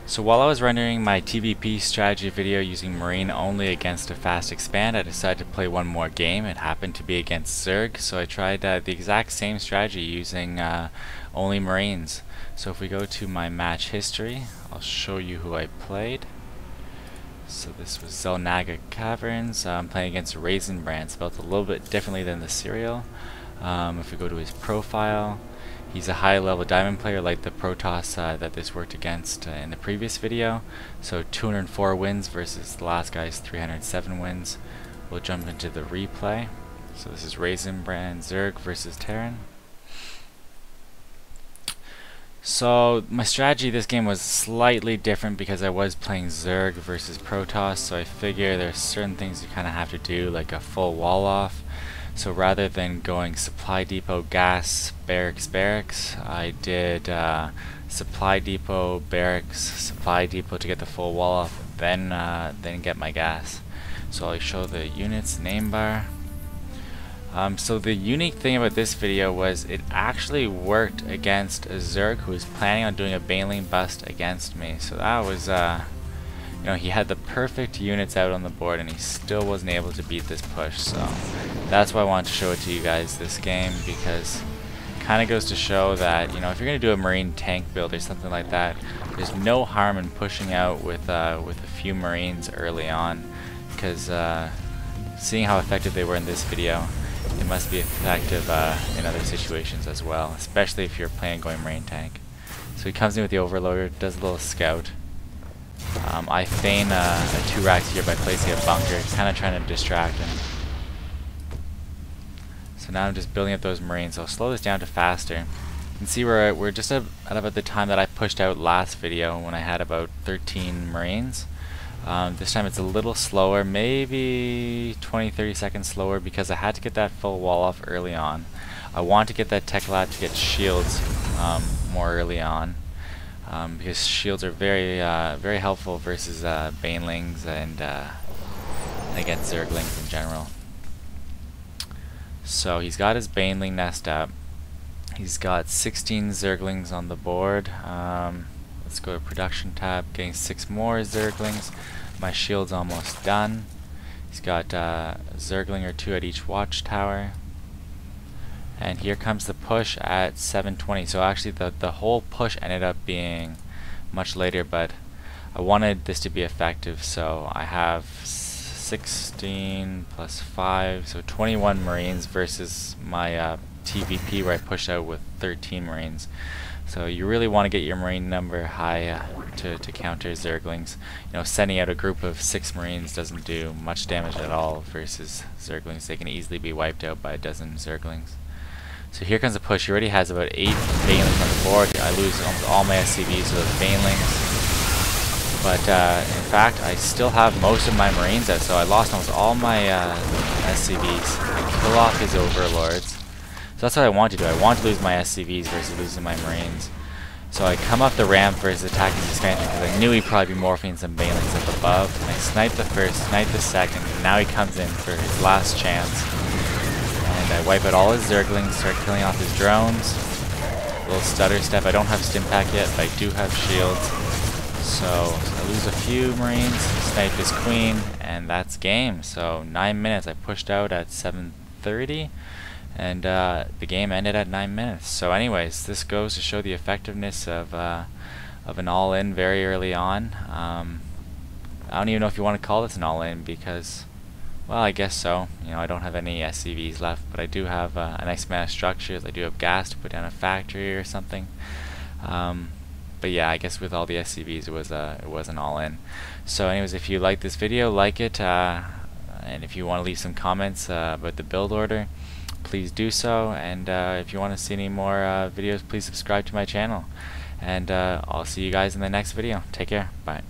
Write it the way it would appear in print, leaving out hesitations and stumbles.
So while I was rendering my TVP strategy video using Marine only against a fast expand, I decided to play one more game. It happened to be against Zerg, so I tried the exact same strategy using only Marines. So if we go to my match history, I'll show you who I played. So this was Zelnaga Caverns. I'm playing against Raisin Brand, spelled a little bit differently than the serial. If we go to his profile, he's a high level diamond player like the Protoss that this worked against in the previous video. So 204 wins versus the last guy's 307 wins. We'll jump into the replay. So this is Raisin Brand Zerg versus Terran. So my strategy this game was slightly different because I was playing Zerg versus Protoss, so I figure there's certain things you kind of have to do, like a full wall off. So rather than going supply depot, gas, barracks, I did supply depot, barracks, supply depot to get the full wall off, then get my gas. So I'll show the units name bar. So the unique thing about this video was it actually worked against a Zerg who was planning on doing a Baneling bust against me. So that was, you know, he had the perfect units out on the board and he still wasn't able to beat this push. So that's why I wanted to show it to you guys this game, because it kind of goes to show that, you know, if you're going to do a Marine tank build or something like that, there's no harm in pushing out with a few Marines early on, because seeing how effective they were in this video, it must be effective in other situations as well, especially if you're playing going Marine tank. So he comes in with the Overloader, does a little scout. I feign a 2 racks here by placing a bunker, kind of trying to distract him. So now I'm just building up those Marines. I'll slow this down to faster. You can see we're just at about the time that I pushed out last video when I had about 13 Marines. This time it's a little slower, maybe 20-30 seconds slower, because I had to get that full wall off early on. I want to get that tech lab to get shields more early on, because shields are very helpful versus Banelings and against Zerglings in general. So he's got his Baneling nest up. He's got 16 Zerglings on the board. Let's go to production tab, getting 6 more Zerglings. My shield's almost done. He's got a Zergling or 2 at each watchtower. And here comes the push at 7:20. So actually the whole push ended up being much later, but I wanted this to be effective, so I have 16 plus 5, so 21 Marines versus my TVP where I pushed out with 13 Marines. So you really want to get your Marine number high to counter Zerglings. You know, sending out a group of 6 Marines doesn't do much damage at all versus Zerglings. They can easily be wiped out by a dozen Zerglings. So here comes a push. He already has about 8 Banelings on the board. I lose almost all my SCVs to those Banelings. But in fact, I still have most of my Marines out, so I lost almost all my SCVs. I kill off his Overlords. So that's what I want to do. I want to lose my SCVs versus losing my Marines. So I come up the ramp versus attacking the expansion because I knew he'd probably be morphing some Banelings up above. And I snipe the first, snipe the second, and now he comes in for his last chance. And I wipe out all his Zerglings, start killing off his drones. A little stutter step. I don't have Stimpack yet, but I do have shields. So I lose a few Marines, snipe his queen, and that's game. So 9 minutes. I pushed out at 7:30. And the game ended at 9 minutes. So anyways, this goes to show the effectiveness of an all-in very early on. I don't even know if you want to call this an all-in because, well, I guess so. You know, I don't have any SCVs left, but I do have a nice amount of structures. I do have gas to put down a factory or something. But yeah, I guess with all the SCVs it was an all-in. So anyways, if you like this video, like it, and if you want to leave some comments about the build order, please do so, and if you want to see any more videos, please subscribe to my channel, and I'll see you guys in the next video. Take care. Bye.